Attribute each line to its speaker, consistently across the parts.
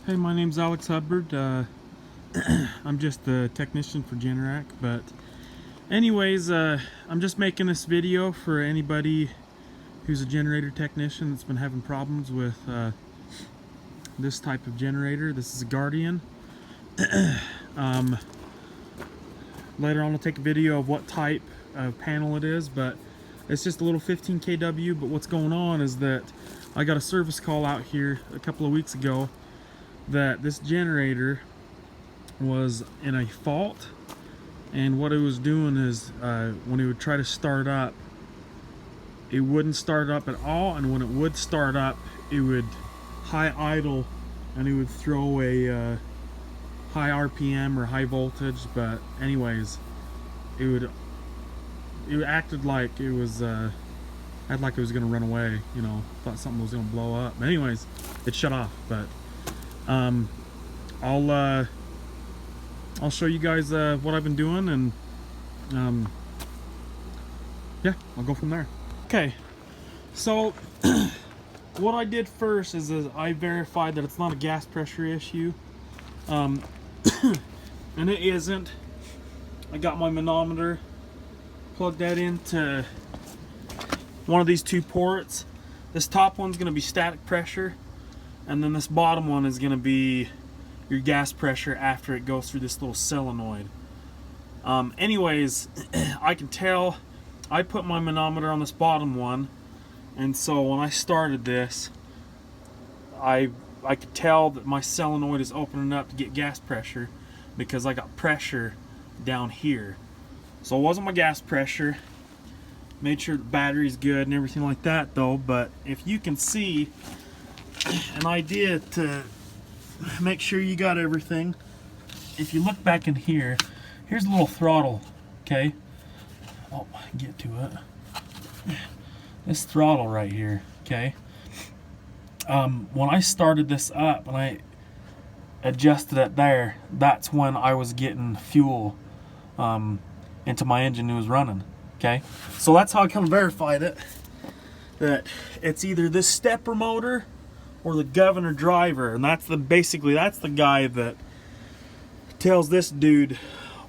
Speaker 1: Hey, my name's Alex Hubbard. I'm just the technician for Generac, but anyways, I'm just making this video for anybody who's a generator technician that's been having problems with this type of generator. This is a Guardian. Later on I'll take a video of what type of panel it is, but it's just a little 15 kW. But what's going on is that I got a service call out here a couple of weeks ago that this generator was in a fault, and what it was doing is when it would try to start up, it wouldn't start up at all, and when it would start up, it would high idle and it would throw a high RPM or high voltage. But anyways, it acted like it was acted like it was gonna run away, you know, thought something was gonna blow up. But anyways, it shut off. But I'll show you guys what I've been doing, and yeah, I'll go from there. Okay, so what I did first is I verified that it's not a gas pressure issue, and it isn't. I got my manometer, plugged that into one of these two ports. This top one's going to be static pressure, and then this bottom one is going to be your gas pressure after it goes through this little solenoid. Anyways, I can tell I put my manometer on this bottom one, and so when I started this, I could tell that my solenoid is opening up to get gas pressure because I got pressure down here. So it wasn't my gas pressure. Made sure the battery's good and everything like that though. But if you can see an idea to make sure you got everything, if you look back in here, here's a little throttle, okay? Oh, get to it. This throttle right here, okay? When I started this up and I adjusted it there, that's when I was getting fuel into my engine. It was running, okay? So that's how I kind of verified it, that it's either this stepper motor or the governor driver, and that's basically that's the guy that tells this dude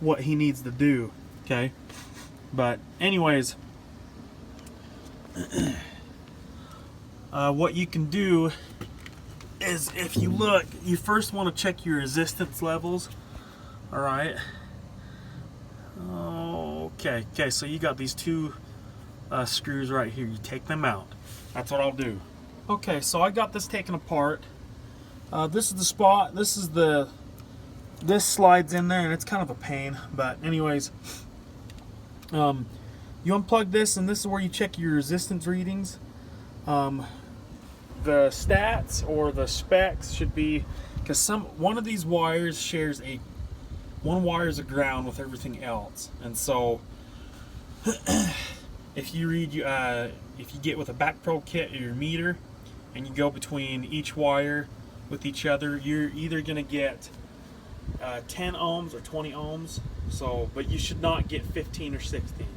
Speaker 1: what he needs to do, okay? But anyways, what you can do is, if you look, you first want to check your resistance levels. All right. Okay, so you got these two screws right here. You take them out. That's what I'll do. Okay, so I got this taken apart. This is the spot. This slides in there, and it's kind of a pain. But anyways, you unplug this, and this is where you check your resistance readings. The stats or the specs should be, because one of these wires shares one wire is a ground with everything else, and so if you get with a back pro kit or your meter, and you go between each wire with each other, you're either going to get 10 ohms or 20 ohms. So, but you should not get 15 or 16,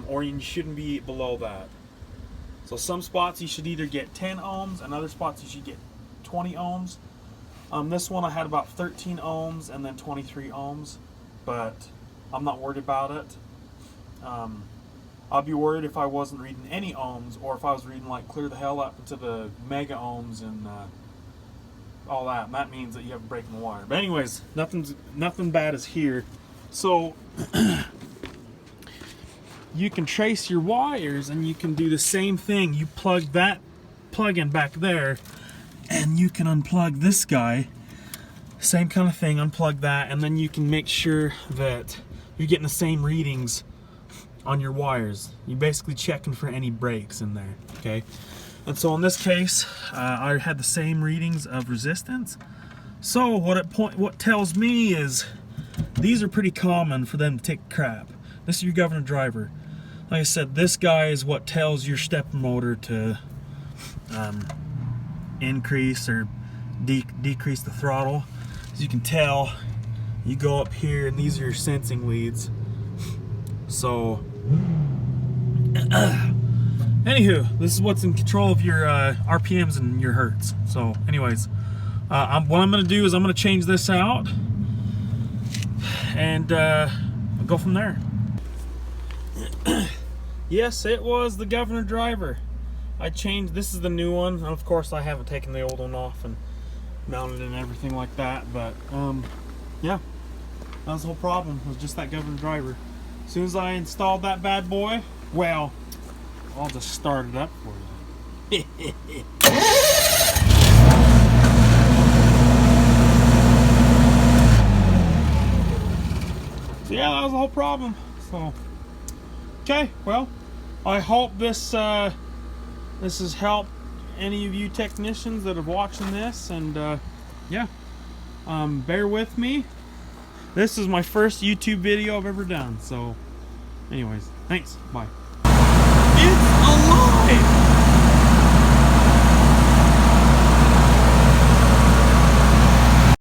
Speaker 1: or you shouldn't be below that. So some spots you should either get 10 ohms, and other spots you should get 20 ohms. This one I had about 13 ohms and then 23 ohms, but I'm not worried about it. I'd be worried if I wasn't reading any ohms, or if I was reading like clear the hell up into the mega ohms and all that. And that means that you have a break in the wire. But anyways, nothing bad is here. So you can trace your wires, and you can do the same thing. You plug that plug-in back there, and you can unplug this guy. Same kind of thing, unplug that, and then you can make sure that you're getting the same readings on your wires. You're basically checking for any breaks in there, okay? And so in this case, I had the same readings of resistance. So what tells me is these are pretty common for them to take crap. This is your governor driver. Like I said, this guy is what tells your stepper motor to increase or decrease the throttle. As you can tell, you go up here, and these are your sensing leads. So anywho, this is what's in control of your RPMs and your hertz. So anyways, What I'm going to do is I'm going to change this out, and I'll go from there. Yes, it was the governor driver. I changed, this is the new one, and of course I haven't taken the old one off and mounted it and everything like that, but yeah, that was the whole problem. It was just that governor driver. As soon as I installed that bad boy, well, I'll just start it up for you. So yeah, that was the whole problem. So okay, well, I hope this this has helped any of you technicians that are watching this, and yeah, bear with me. This is my first YouTube video I've ever done. So anyways, thanks, bye.